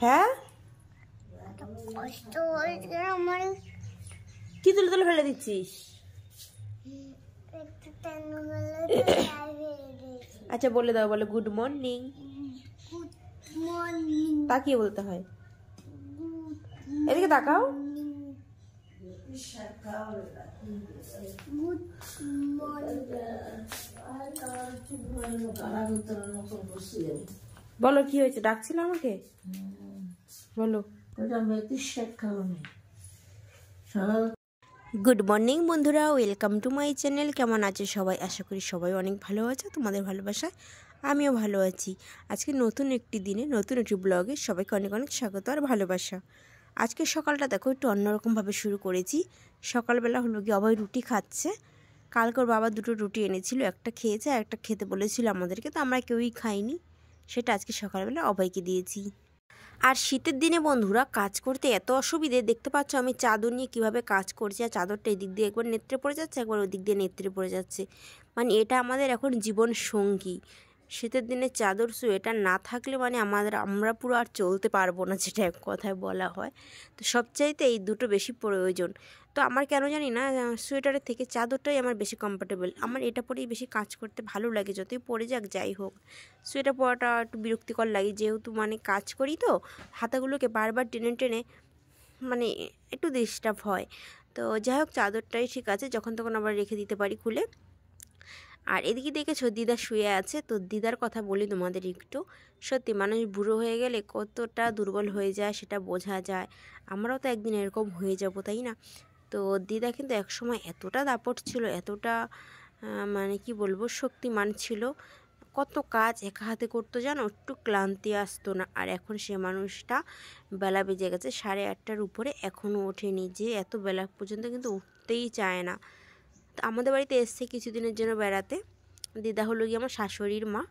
হ্যাঁ কি তুলে তুলে ফেলে দিচ্ছিস? আচ্ছা বলে দাও, বলো গুড মর্নিং। তাকিয়ে বলতে হয়। এদিকে তাকাও। বলো কি হয়েছে, ডাকছিল আমাকে? বলো। গুড মর্নিং বন্ধুরা, ওয়েলকাম টু মাই চ্যানেল। কেমন আছো সবাই? আশা করি সবাই অনেক ভালো আছো। তোমাদের ভালোবাসায় আমিও ভালো আছি। আজকে নতুন একটি দিনে নতুন একটি ব্লগে সবাইকে অনেক অনেক স্বাগত আর ভালোবাসা। আজকে সকালটা দেখো একটু অন্যরকমভাবে শুরু করেছি। সকালবেলা হলো গিয়ে অভয় রুটি খাচ্ছে। কালকে ওর বাবা দুটো রুটি এনেছিল, একটা খেয়েছে আর একটা খেতে বলেছিল আমাদেরকে, তো আমরা কেউই খাইনি। সেটা আজকে সকালবেলা অভয়কে দিয়েছি। আর শীতের দিনে বন্ধুরা কাজ করতে এত অসুবিধে, দেখতে পাচ্ছ আমি চাদর নিয়ে কীভাবে কাজ করছি। আর চাদরটা এদিক দিয়ে একবার নেত্রে পড়ে যাচ্ছে, একবার ওদিক দিয়ে নেত্রে পড়ে যাচ্ছে। মানে এটা আমাদের এখন জীবন সঙ্গী। শীতের দিনে চাদর সোয়েটার না থাকলে মানে আমরা পুরো আর চলতে পারবো না, যেটা এক কথায় বলা হয়। তো সবচাইতে এই দুটো বেশি প্রয়োজন। তো আমার কেন জানি না সোয়েটারের থেকে চাদরটাই আমার বেশি কমফোর্টেবল। আমার এটা পরেই বেশি কাজ করতে ভালো লাগে, যতই পরে যাক যাই হোক। সোয়েটার পরাটা একটু বিরক্তিকর লাগে, যেহেতু মানে কাজ করি তো হাতাগুলোকে বারবার টেনে টেনে মানে একটু ডিস্টার্ব হয়। তো যাই হোক চাদরটাই ঠিক আছে, যখন তখন আবার রেখে দিতে পারি খুলে। আর এদিকে দেখেছো দিদা শুয়ে আছে। তো দিদার কথা বলি তোমাদের একটু। সত্যি মানুষ বুড়ো হয়ে গেলে কতটা দুর্বল হয়ে যায় সেটা বোঝা যায়। আমরাও তো একদিন এরকম হয়ে যাব, তাই না? তো দিদা কিন্তু একসময় এতটা দাপট ছিল, এতটা মানে কি বলবো শক্তিমান ছিল। কত কাজ একা হাতে করতো জানো, একটু ক্লান্তি আসতো না। আর এখন সে মানুষটা বেলা বেজে গেছে 8:30টার উপরে, এখনও ওঠেনি। যে এত বেলা পর্যন্ত কিন্তু উঠতেই চায় না। তো আমাদের বাড়িতে এসছে কিছুদিনের জন্য বেড়াতে। দিদা হলো গিয়ে আমার শাশুড়ির মা।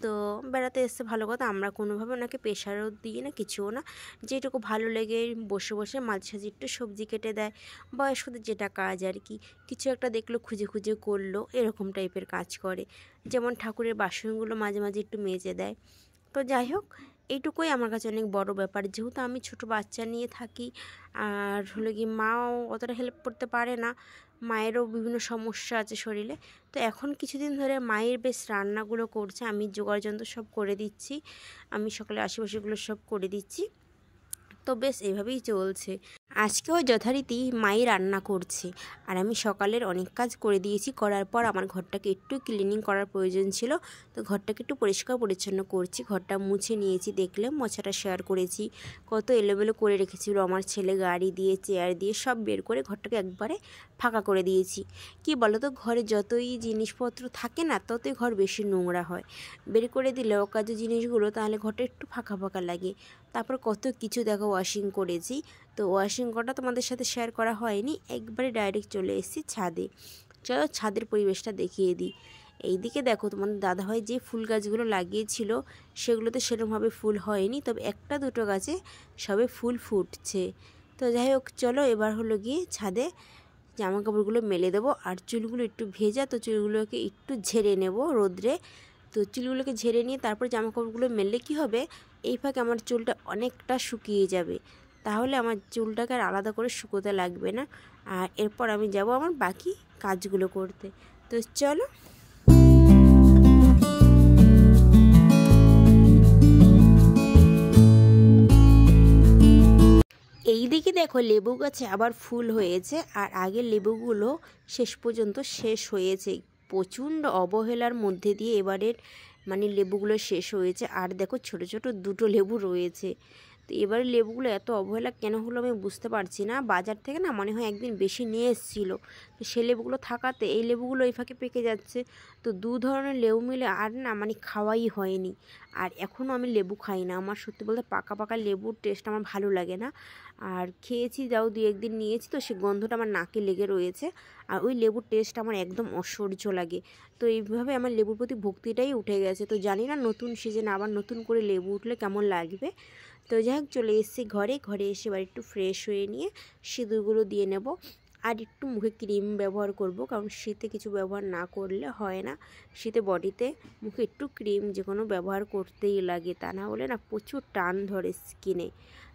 তো বেড়াতে এসছে ভালো কথা, আমরা কোনোভাবে ওনাকে প্রেশারও দিই না, কিছুও না। যেটুকু ভালো লেগে বসে বসে মাঝে সাঝে একটু সবজি কেটে দেয়, বয়স্কদের যেটা কাজ আর কি। কিছু একটা দেখলো খুঁজে খুঁজে করলো, এরকম টাইপের কাজ করে। যেমন ঠাকুরের বাসনগুলো মাঝে মাঝে একটু মেজে দেয়। তো যাই হোক এইটুকুই আমার কাছে অনেক বড় ব্যাপার। যেহেতু আমি ছোট বাচ্চা নিয়ে থাকি আর হলো কি মাও অতটা হেল্প করতে পারে না, মায়েরও বিভিন্ন সমস্যা আছে শরীরে। তো এখন কিছুদিন ধরে মায়ের বেশ রান্নাগুলো করছে, আমি জোগাড় যন্ত্র সব করে দিচ্ছি, আমি সকালে আশেপাশেগুলো সব করে দিচ্ছি। তো বেশ এইভাবেই চলছে। আজকেও যথারীতি মাই রান্না করছে আর আমি সকালের অনেক কাজ করে দিয়েছি। করার পর আমার ঘরটাকে একটু ক্লিনিং করার প্রয়োজন ছিল, তো ঘরটাকে একটু পরিষ্কার পরিচ্ছন্ন করছি। ঘরটা মুছে নিয়েছি, দেখলে মোছাটা শেয়ার করেছি। কত এলোমেলো করে রেখেছিল আমার ছেলে, গাড়ি দিয়ে চেয়ার দিয়ে সব বের করে ঘরটাকে একবারে ফাঁকা করে দিয়েছি। কি বলো তো, ঘরে যতই জিনিসপত্র থাকে না ততই ঘর বেশি নোংরা হয়। বের করে দিলে অকাজে জিনিসগুলো, তাহলে ঘরটা একটু ফাঁকা ফাঁকা লাগে। তারপর কত কিছু দেখো ওয়াশিং করেছি। তো ওয়াশিং করাটা তোমাদের সাথে শেয়ার করা হয়নি, একবারে ডাইরেক্ট চলে এসেছি ছাদে। চলো ছাদের পরিবেশটা দেখিয়ে দিই। এইদিকে দেখো তোমাদের দাদাভাই যে ফুল গাছগুলো লাগিয়েছিল সেগুলোতে সেরকমভাবে ফুল হয়নি, তবে একটা দুটো গাছে সবে ফুল ফুটছে। তো যাই হোক চলো এবার হলো গিয়ে ছাদে জামা কাপড়গুলো মেলে দেবো। আর চুলগুলো একটু ভেজা, তো চুলগুলোকে একটু ঝেড়ে নেব রোদ্রে। তো চুলগুলোকে ঝেড়ে নিয়ে তারপর জামা কাপড়গুলো মেললে কী হবে, এই ফাঁকে আমার চুলটা অনেকটা শুকিয়ে যাবে। তাহলে আমার চুলটাকে আর আলাদা করে শুকোতে লাগবে না। আর এরপর আমি যাব আমার বাকি কাজগুলো করতে। তো চলো। এই দিকে দেখো লেবু গাছে আবার ফুল হয়েছে, আর আগের লেবুগুলো শেষ পর্যন্ত শেষ হয়েছে। প্রচণ্ড অবহেলার মধ্যে দিয়ে এবারের মানে লেবুগুলো শেষ হয়েছে। আর দেখো ছোট ছোট দুটো লেবু রয়েছে। তো এবারে লেবুগুলো এত অবহেলা কেন হলো আমি বুঝতে পারছি না। বাজার থেকে না মনে হয় একদিন বেশি নিয়ে এসেছিলো, তো সে লেবুগুলো থাকাতে এই লেবুগুলো এই ফাঁকে পেকে যাচ্ছে। তো দু ধরনের লেবু মিলে আর না মানে খাওয়াই হয়নি। আর এখনও আমি লেবু খাই না, আমার সত্যি বলতে পাকা পাকা লেবুর টেস্ট আমার ভালো লাগে না। আর খেয়েছি যাও দু একদিন নিয়েছি, তো সে গন্ধটা আমার নাকে লেগে রয়েছে। আর ওই লেবুর টেস্ট আমার একদম অসহ্য লাগে। তো এইভাবে আমার লেবুর প্রতি ভক্তিটাই উঠে গেছে। তো জানি না নতুন সিজনে আবার নতুন করে লেবু উঠলে কেমন লাগবে। তো যাই হোক চলে এসেছি ঘরে এসে এবার একটু ফ্রেশ হয়ে নিয়ে সিঁদুরগুলো দিয়ে নেব। আর একটু মুখে ক্রিম ব্যবহার করব, কারণ শীতে কিছু ব্যবহার না করলে হয় না। শীতে বডিতে মুখে একটু ক্রিম যে কোনো ব্যবহার করতেই লাগে, তা না হলে না প্রচুর টান ধরে স্কিনে।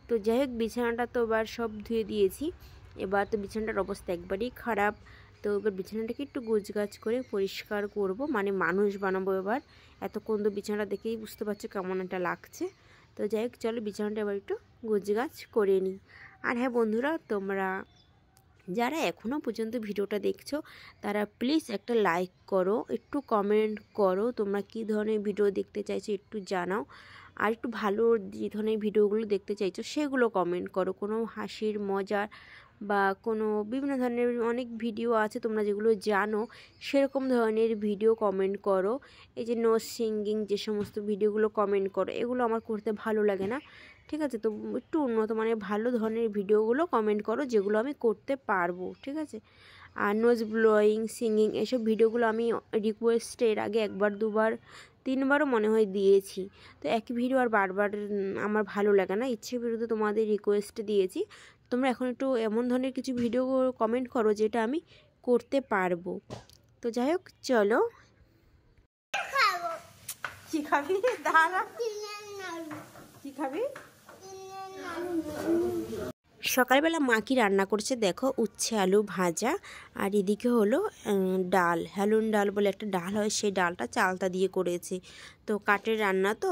তো যাই হোক, বিছানাটা তো এবার সব ধুয়ে দিয়েছি। এবার তো বিছানাটার অবস্থা একবারেই খারাপ। তো এবার বিছানাটাকে একটু গোছগাছ করে পরিষ্কার করব, মানে মানুষ বানাবো এবার। এতক্ষণ তো বিছানাটা দেখেই বুঝতে পারছো কেমন একটা লাগছে। তো যাই হোক, চলো বিছানাটা এবার একটু গোছগাছ করে নিই। আর হ্যাঁ বন্ধুরা, তোমরা যারা এখনও পর্যন্ত ভিডিওটা দেখছো তারা প্লিজ একটা লাইক করো, একটু কমেন্ট করো, তোমরা কী ধরনের ভিডিও দেখতে চাইছো একটু জানাও। আর একটু ভালো যে ধরনের ভিডিওগুলো দেখতে চাইছো সেগুলো কমেন্ট করো। কোনো হাসির, মজার বা কোনো বিভিন্ন ধরনের অনেক ভিডিও আছে তোমরা যেগুলো জানো সেরকম ধরনের ভিডিও কমেন্ট করো। এই যে নো সিঙ্গিং যে সমস্ত ভিডিওগুলো কমেন্ট করো, এগুলো আমার করতে ভালো লাগে না, ঠিক আছে? তো একটু উন্নত মানের ভালো ধরনের ভিডিওগুলো কমেন্ট করো যেগুলো আমি করতে পারবো, ঠিক আছে? আর নোজ ব্লোয়িং, সিঙ্গিং এসব ভিডিওগুলো আমি রিকোয়েস্টের আগে একবার, দুবার, তিনবারও মনে হয় দিয়েছি। তো একই ভিডিও আর বারবার আমার ভালো লাগে না, ইচ্ছে বিরুদ্ধে তোমাদের রিকোয়েস্ট দিয়েছি। তোমরা এখন একটু এমন ধরনের কিছু ভিডিও কমেন্ট করো যেটা আমি করতে পারবো। তো যাই হোক, চলো। কি খাবি? দাঁড়া, কি খাবি? সকালবেলা মা কি রান্না করছে দেখো, উচ্ছে আলু ভাজা, আর এদিকে হলো ডাল, হেলুন ডাল বলে একটা ডাল হয়, সেই ডালটা চালতা দিয়ে করেছে। তো কাঠের রান্না তো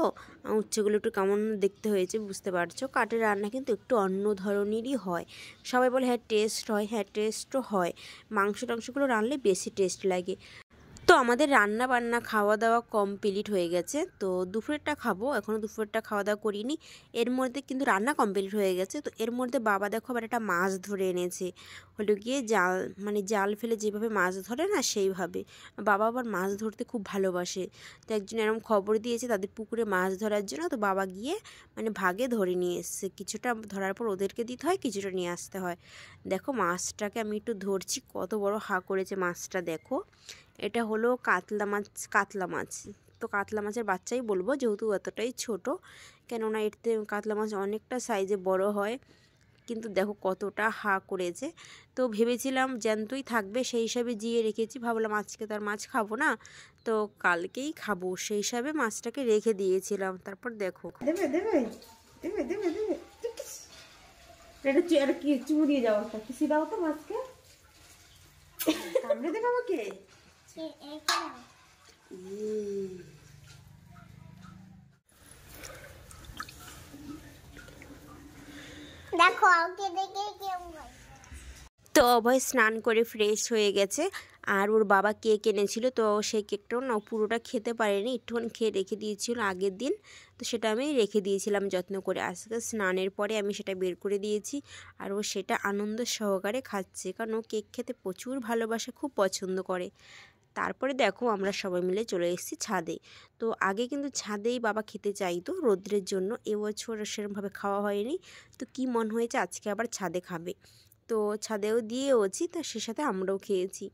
উচ্ছেগুলো একটু কেমন দেখতে হয়েছে বুঝতে পারছো। কাঠের রান্না কিন্তু একটু অন্য ধরনেরই হয়। সবাই বলে হ্যাঁ টেস্ট হয়, হ্যাঁ টেস্টও হয়, মাংস টাংসগুলো রানলে বেশি টেস্ট লাগে। তো আমাদের রান্না বান্না খাওয়া দাওয়া কমপ্লিট হয়ে গেছে। তো দুপুরেরটা খাবো, এখনও দুপুরেরটা খাওয়া দাওয়া করিনি। এর মধ্যে কিন্তু রান্না কমপ্লিট হয়ে গেছে। তো এর মধ্যে বাবা দেখো আবার একটা মাছ ধরে এনেছে, হলো গিয়ে জাল, মানে জাল ফেলে যেভাবে মাছ ধরে না সেইভাবে। বাবা আবার মাছ ধরতে খুব ভালোবাসে। তো একজন এরকম খবর দিয়েছে তাদের পুকুরে মাছ ধরার জন্য, তো বাবা গিয়ে মানে ভাগে ধরে নিয়ে এসছে। কিছুটা ধরার পর ওদেরকে দিতে হয়, কিছুটা নিয়ে আসতে হয়। দেখো মাছটাকে আমি একটু ধরছি, কত বড় হা করেছে মাছটা দেখো। এটা হলো কাতলা মাছ, কাতলা মাছ। তো কাতলা মাছের বাচ্চাই বলবো, যেহেতু এতটাই ছোট, কেননা এতে কাতলা মাছ অনেকটা সাইজে বড় হয়। কিন্তু দেখো কতটা হা করেছে। তো ভেবেছিলাম জ্যান্তই থাকবে, সেই হিসাবে জিয়ে রেখেছি। ভাবলাম আজকে তার মাছ খাবো না, তো কালকেই খাবো, সেই হিসাবে মাছটাকে রেখে দিয়েছিলাম। তারপর দেখো দেবে দেবে দেবে দেবে দেবে এটা কি চুমড়িয়ে যাওয়া, কিছু দাও তো মাছকে, কামড়ে দেবে আমাকে। দেখো তো অভয় স্নান করে ফ্রেশ হয়ে গেছে। আর ওর বাবা কেক এনেছিল, তো সেই কেকটাও না পুরোটা খেতে পারেনি, একটুখানি খেয়ে রেখে দিয়েছিল আগের দিন। তো সেটা আমি রেখে দিয়েছিলাম যত্ন করে। আজকে স্নানের পরে আমি সেটা বের করে দিয়েছি, আর ও সেটা আনন্দ সহকারে খাচ্ছে, কারণ ও কেক খেতে প্রচুর ভালোবাসে, খুব পছন্দ করে। তারপরে দেখো আমরা সবাই মিলে চলে এসেছি ছাদে। তো আগে কিন্তু ছাদেই বাবা খেতে চাইতো রৌদ্রের জন্য, এবছর সেরকমভাবে খাওয়া হয়নি। তো কি মন হয়েছে আজকে আবার ছাদে খাবে, তো ছাদেও দিয়েওছি, তার সে সাথে আমরাও খেয়েছি।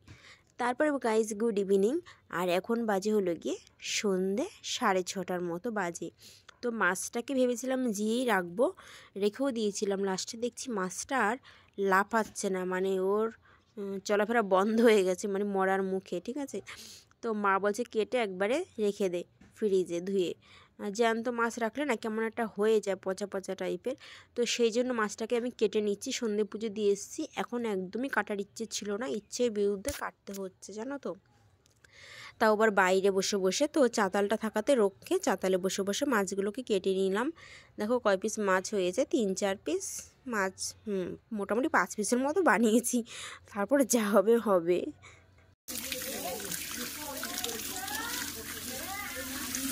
তারপরে গাইজ গুড ইভিনিং। আর এখন বাজে হলো গিয়ে সন্ধে 6:30 মতো বাজে। তো মাছটাকে ভেবেছিলাম জিয়েই রাখবো, রেখেও দিয়েছিলাম। লাস্টে দেখছি মাছটা আর লাফাচ্ছে না, মানে ওর চলাফেরা বন্ধ হয়ে গেছে, মানে মরার মুখে, ঠিক আছে? তো মা বলছে কেটে একবারে রেখে দে ফ্রিজে ধুয়ে, জ্যান্ত মাছ রাখলে না কেমন একটা হয়ে যায় পচা পচা টাইপের। তো সেই জন্য মাছটাকে আমি কেটে নিচ্ছি, সন্ধে পুজো দিয়ে এসেছি, এখন একদমই কাটার ইচ্ছে ছিল না, ইচ্ছের বিরুদ্ধে কাটতে হচ্ছে জানো তো। তাও আবার বাইরে বসে বসে, তো চাতালটা থাকাতে রক্ষে চাতালে বসে বসে মাছগুলোকে কেটে নিলাম। দেখো কয় পিস মাছ হয়েছে, 3-4 পিস মাছ, মোটামুটি 5 পিসের মতো বানিয়েছি। তারপরে যা হবে হবে।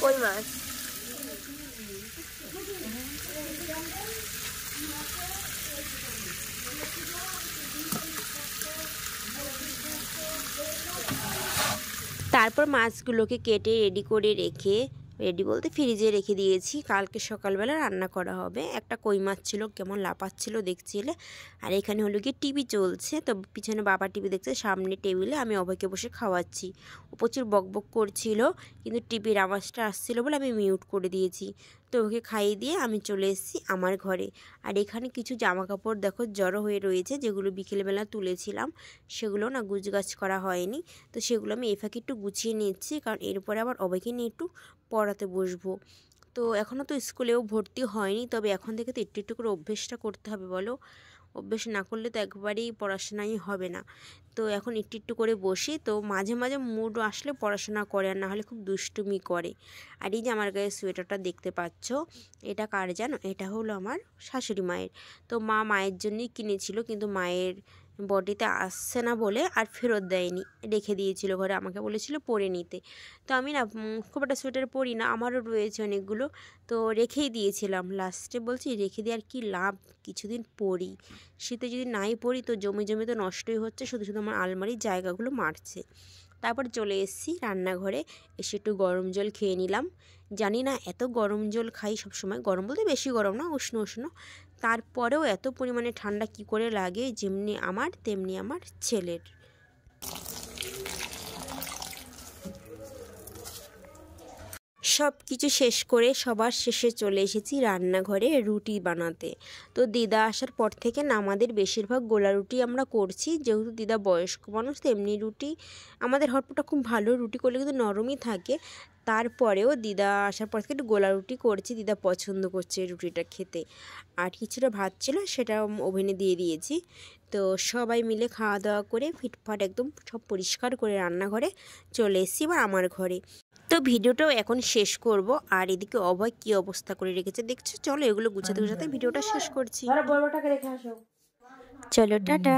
কই মাছ? তারপর মাছগুলোকে কেটে রেডি করে রেখে, রেডি বলতে ফ্রিজে রেখে দিয়েছি, কালকে সকালবেলা রান্না করা হবে। একটা কই মাছ ছিল, কেমন লাফাচ্ছিল দেখছিলে। আর এখানে হলো গিয়ে টিভি চলছে, তো পিছনে বাবা টিভি দেখছে, সামনে টেবিলে আমি অভয়কে বসে খাওয়াচ্ছি। ও প্রচুর বকবক করছিল, কিন্তু টিভির আওয়াজটা আসছিলো বলে আমি মিউট করে দিয়েছি। তো ওকে খাইয়ে দিয়ে আমি চলে এসেছি আমার ঘরে। আর এখানে কিছু জামা কাপড় দেখো জড়ো হয়ে রয়েছে, যেগুলো বিকেলবেলা তুলেছিলাম, সেগুলো না গুছগাছ করা হয়নি। তো সেগুলো আমি এই ফাঁকে একটু গুছিয়ে নিচ্ছি, কারণ এরপরে আবার অবাইকে নিয়ে একটু পড়াতে বসবো। তো এখনও তো স্কুলেও ভর্তি হয়নি, তবে এখন থেকে তো একটু একটু করে অভ্যেসটা করতে হবে বলো। অভ্যেস না করলে তো একবারেই পড়াশোনাই হবে না। তো এখন একটু একটু করে বসি, তো মাঝে মাঝে মুড আসলে পড়াশোনা করে, আর না হলে খুব দুষ্টুমি করে। আর এই যে আমার গায়ে সোয়েটারটা দেখতে পাচ্ছ, এটা কার জানো? এটা হলো আমার শাশুড়ি মায়ের। তো মায়ের জন্যই কিনেছিল, কিন্তু মায়ের বডিতে আসছে না বলে আর ফেরত দেয়নি, রেখে দিয়েছিল ঘরে, আমাকে বলেছিল পরে নিতে। তো আমি না খুব একটা সোয়েটার পরি না, আমারও রয়েছে অনেকগুলো, তো রেখেই দিয়েছিলাম। লাস্টে বলছি রেখে দিয়ে আর কি লাভ, কিছুদিন পরি, শীতে যদি নাই পরি তো জমে জমে তো নষ্টই হচ্ছে, শুধু শুধু আমার আলমারির জায়গাগুলো মারছে। তারপর চলে এসেছি রান্নাঘরে, এসে একটু গরম জল খেয়ে নিলাম। জানি না এত গরম জল খাই সবসময়, গরম বলতে বেশি গরম না, উষ্ণ উষ্ণ, তারপরেও এত পরিমাণে ঠান্ডা কি করে লাগে, যেমনি আমার তেমনি আমার ছেলের। সব কিছু শেষ করে সবার শেষে চলে এসেছি রান্নাঘরে রুটি বানাতে। তো দিদা আসার পর থেকে না আমাদের বেশিরভাগ গোলা রুটি আমরা করছি, যেহেতু দিদা বয়স্ক মানুষ, তো এমনি রুটি আমাদের হটপটা খুব ভালো, রুটি করলে কিন্তু নরমই থাকে। তারপরেও দিদা আসার পর থেকে একটু গোলা রুটি করছি, দিদা পছন্দ করছে রুটিটা খেতে। আর কিছুটা ভাত ছিল, সেটা ওভেনে দিয়ে দিয়েছি। তো সবাই মিলে খাওয়া দাওয়া করে ফিটফাট একদম সব পরিষ্কার করে রান্নাঘরে চলে এসেছি এবার আমার ঘরে। তো ভিডিওটাও এখন শেষ করব। আর এদিকে অভয় কি অবস্থা করে রেখেছে দেখছো, চলো এগুলো গুছাতে গুছাতে ভিডিওটা শেষ করছি। চলো টাটা।